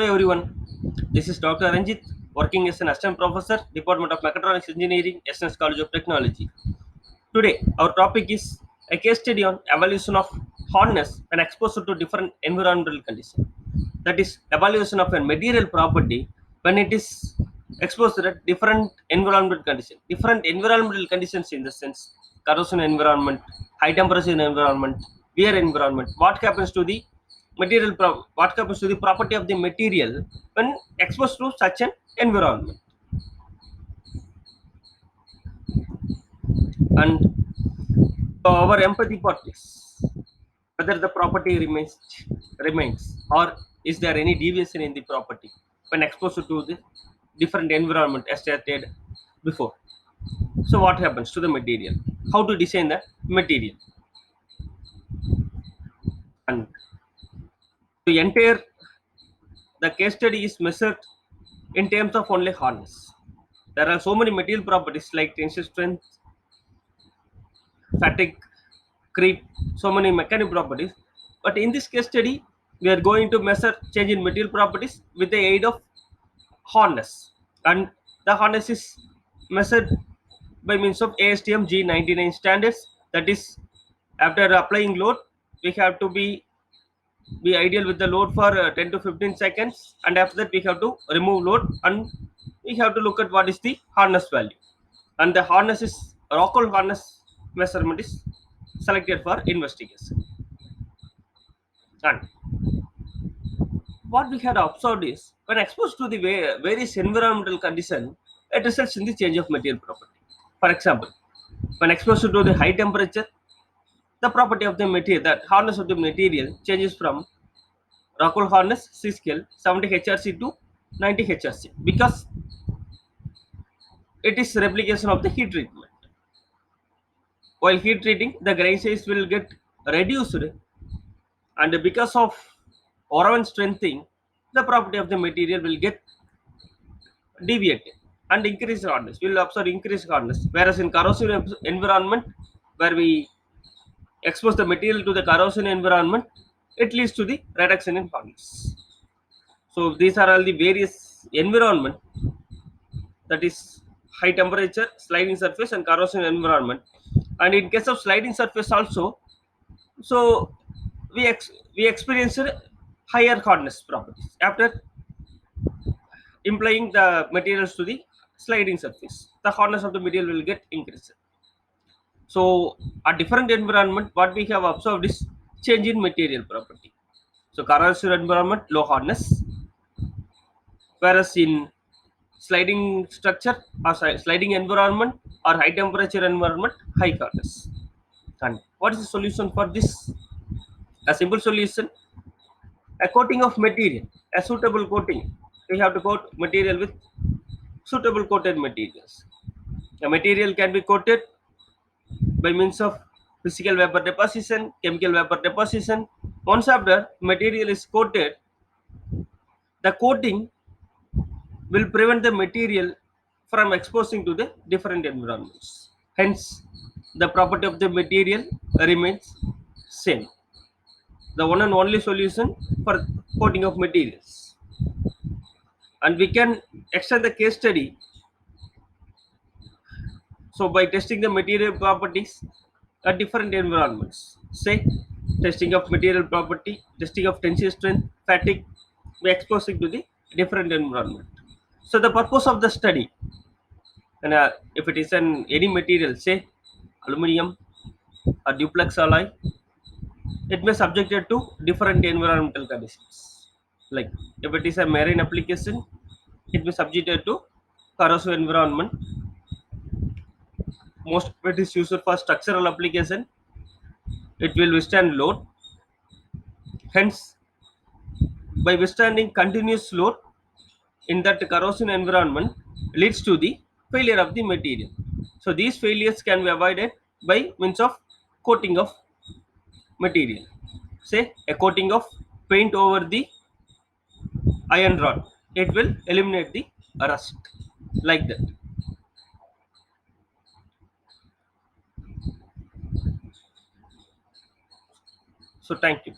Hello everyone, this is Dr. Ranjit, working as an assistant professor, Department of Mechatronics Engineering, SNS College of Technology. Today, our topic is a case study on evaluation of hardness when exposed to different environmental conditions. That is, evaluation of a material property when it is exposed to different environmental conditions. Different environmental conditions in the sense corrosion environment, high temperature environment, wear environment. What happens to the what happens to the property of the material when exposed to such an environment? And our empathy part is whether the property remains or is there any deviation in the property when exposed to the different environment as stated before. So what happens to the material, how to design the material, and to entire the case study is measured in terms of only hardness. There are so many material properties like tensile strength, fatigue, creep, so many mechanical properties. But in this case study, we are going to measure change in material properties with the aid of hardness. And the hardness is measured by means of ASTM G99 standards. That is, after applying load, we have to be ideal with the load for 10 to 15 seconds, and after that we have to remove load and we have to look at what is the hardness value, and the hardness is Rockwell hardness measurement is selected for investigation. And what we had observed is when exposed to the various environmental conditions, it results in the change of material property. For example, when exposed to the high temperature, the property of the material, the hardness of the material changes from Rockwell hardness C scale 70 HRC to 90 HRC because it is replication of the heat treatment. While heat treating, the grain size will get reduced, and because of Oravan strengthening, the property of the material will get deviated and increased hardness. We will observe increased hardness. Whereas in corrosive environment, where we expose the material to the corrosion environment, it leads to the reduction in hardness. So these are all the various environment, that is high temperature, sliding surface, and corrosion environment. And in case of sliding surface also, so we experienced higher hardness properties after implying the materials to the sliding surface. The hardness of the material will get increased. So a different environment, what we have observed is change in material property. So corrosive environment, low hardness, whereas in sliding structure or sliding environment or high temperature environment, high hardness. And what is the solution for this? A simple solution: a coating of material, a suitable coating. We have to coat material with suitable coated materials. The material can be coated by means of physical vapor deposition, chemical vapor deposition. Once after material is coated, the coating will prevent the material from exposing to the different environments. Hence, the property of the material remains same. The one and only solution for coating of materials. And we can extend the case study. So by testing the material properties at different environments, say testing of material property, testing of tensile strength, fatigue, we exposing to the different environment. So the purpose of the study, and if it is an any material, say aluminum or duplex alloy, it may subjected to different environmental conditions. Like if it is a marine application, it may subjected to corrosive environment. Most of it is used for structural application. It will withstand load. Hence, by withstanding continuous load in that corrosion environment leads to the failure of the material. So these failures can be avoided by means of coating of material. Say a coating of paint over the iron rod. It will eliminate the rust like that. So thank you.